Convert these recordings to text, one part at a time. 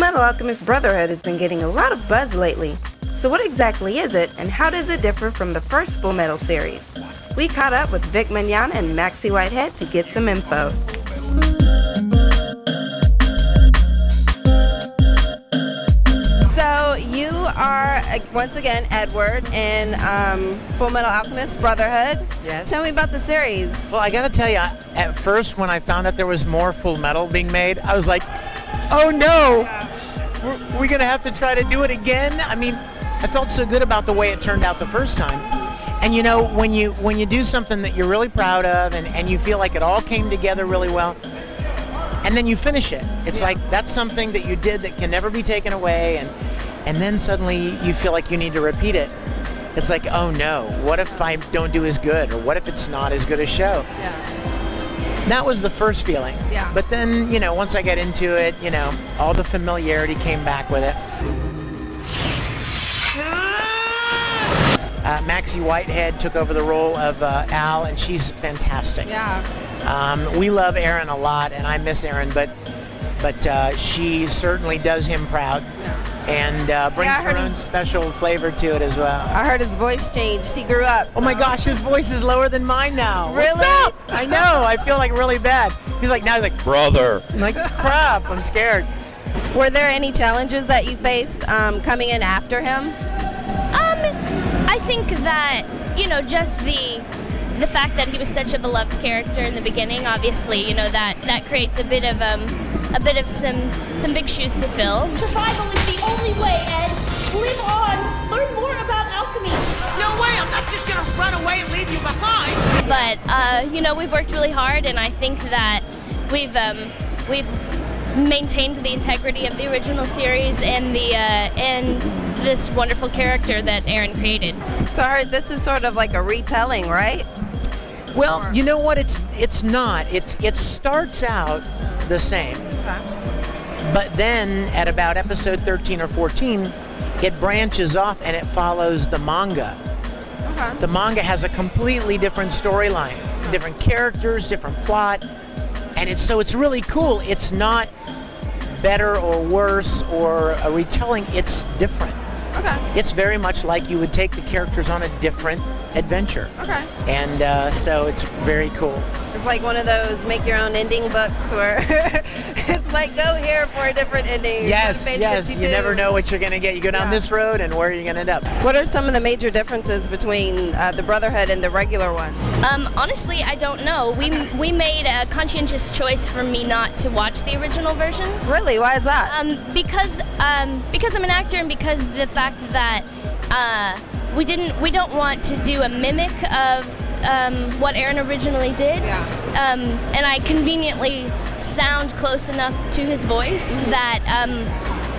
Fullmetal Alchemist Brotherhood has been getting a lot of buzz lately. So what exactly is it, and how does it differ from the first Fullmetal series? We caught up with Vic Mignogna and Maxey Whitehead to get some info. So you are, once again, Edward in Fullmetal Alchemist Brotherhood. Yes. Tell me about the series. Well, I gotta tell you, at first when I found out there was more Full Metal being made, I was like, oh no! We're gonna have to try to do it again? I mean, I felt so good about the way it turned out the first time. And you know, when you do something that you're really proud of and you feel like it all came together really well, and then you finish it, it's like that's something that you did that can never be taken away, and then suddenly you feel like you need to repeat it. It's like, oh no, what if I don't do as good, or what if it's not as good a show? Yeah. That was the first feeling. Yeah. But then, you know, once I got into it, you know, all the familiarity came back with it. Maxey Whitehead took over the role of Al, and she's fantastic. Yeah. We love Aaron a lot, and I miss Aaron, but she certainly does him proud. Yeah. And brings her own special flavor to it as well. I heard his voice changed. He grew up. Oh my gosh, his voice is lower than mine now. Really? What's up? I know. I feel like really bad. He's like, now he's like, brother. I'm like, crap, I'm scared. Were there any challenges that you faced coming in after him? I think that, you know, just the fact that he was such a beloved character in the beginning, obviously, you know, that creates a bit of some big shoes to fill. Survival is the only way, Ed. Live on. Learn more about alchemy. No way, I'm not just gonna run away and leave you behind. But, you know, we've worked really hard, and I think that we've maintained the integrity of the original series and this wonderful character that Aaron created. So I heard this is sort of like a retelling, right? Well, you know what? It's not. It starts out the same. Okay. But then at about episode 13 or 14, it branches off and it follows the manga. Okay. The manga has a completely different storyline, different characters, different plot, and it's really cool. It's not better or worse or a retelling, it's different. Okay. It's very much like you would take the characters on a different adventure. Okay. And so it's very cool. It's like one of those make your own ending books where it's like go here for a different ending. Yes, Page yes. 52. You never know what you're going to get. You go down this road and where are you going to end up? What are some of the major differences between the Brotherhood and the regular one? Honestly, I don't know. We made a conscientious choice for me not to watch the original version. Really? Why is that? Because I'm an actor, and because the fact that we don't want to do a mimic of what Aaron originally did. Yeah. And I conveniently sound close enough to his voice that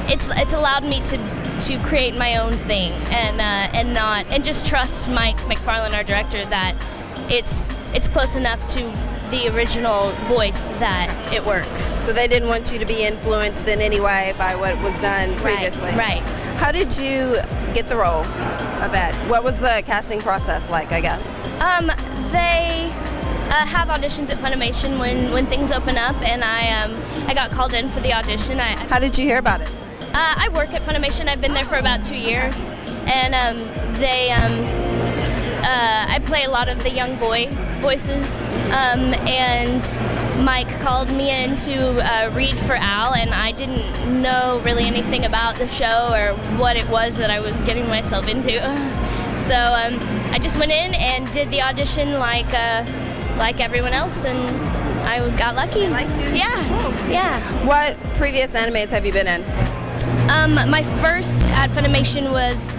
it's allowed me to create my own thing and just trust Mike McFarlane, our director, that it's close enough to the original voice that it works. So they didn't want you to be influenced in any way by what was done previously. Right. How did you get the role of Ed? What was the casting process like, I guess? They have auditions at Funimation when things open up, and I got called in for the audition. How did you hear about it? I work at Funimation. I've been there for about 2 years, and I play a lot of the young boy voices, and Mike called me in to read for Al, and I didn't know really anything about the show or what it was that I was getting myself into. So I just went in and did the audition like everyone else, and I got lucky. You liked it? Yeah. Cool. Yeah. What previous animes have you been in? My first at Funimation was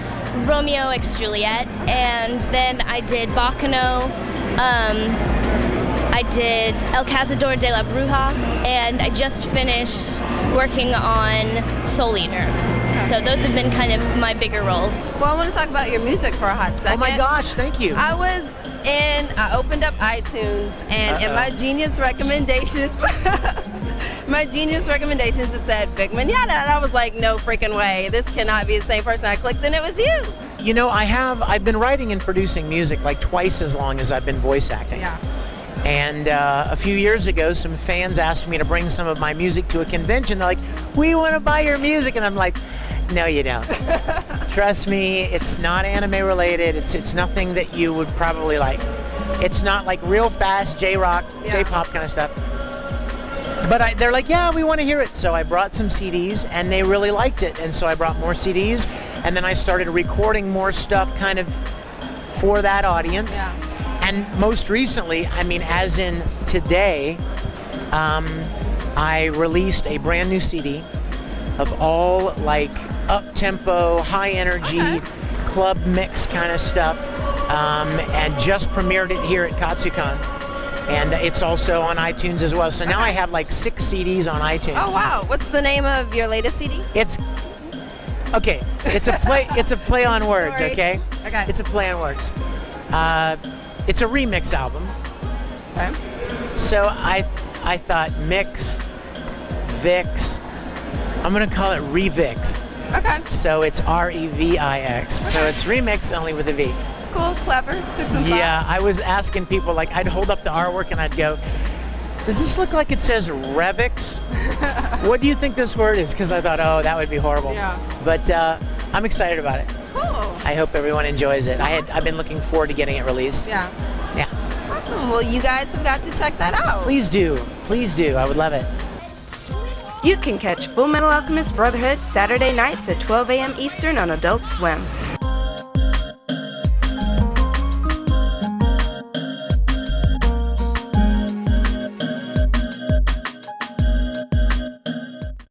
Romeo x Juliet, and then I did Baccano, I did El Cazador de la Bruja, and I just finished working on Soul Eater. So those have been kind of my bigger roles. Well, I want to talk about your music for a hot second. Oh my gosh, thank you. I opened up iTunes, and in my Genius recommendations, it said Vic Mignogna, and I was like, no freaking way, this cannot be the same person. I clicked and it was you. You know, I've been writing and producing music like twice as long as I've been voice acting. Yeah. And a few years ago, some fans asked me to bring some of my music to a convention. They're like, "We want to buy your music," and I'm like, "No, you don't. Trust me, it's not anime related. It's nothing that you would probably like. It's not like real fast J-rock, J-pop kind of stuff." But they're like, "Yeah, we want to hear it." So I brought some CDs, and they really liked it. And so I brought more CDs, and then I started recording more stuff kind of for that audience. Yeah. And most recently, I mean, as in today, I released a brand new CD of all like up-tempo, high-energy, club mix kind of stuff, and just premiered it here at Katsucon. And it's also on iTunes as well. So now I have like 6 CDs on iTunes. Oh wow! What's the name of your latest CD? It's okay. It's a play. It's a play on words. Sorry. Okay. Okay. It's a play on words. It's a remix album. Okay. So I thought mix, Vix. I'm gonna call it Revix. Okay. So it's REVIX. So it's remix only with a V. It's cool, clever. Took some thought. Yeah, I was asking people, like, I'd hold up the artwork and I'd go, "Does this look like it says Revix? What do you think this word is?" Because I thought, oh, that would be horrible. Yeah. But I'm excited about it. Cool. I hope everyone enjoys it. I've been looking forward to getting it released. Yeah. Yeah. Awesome. Well, you guys have got to check that out. Please do. Please do. I would love it. You can catch Full Metal Alchemist Brotherhood Saturday nights at 12 a.m. Eastern on Adult Swim.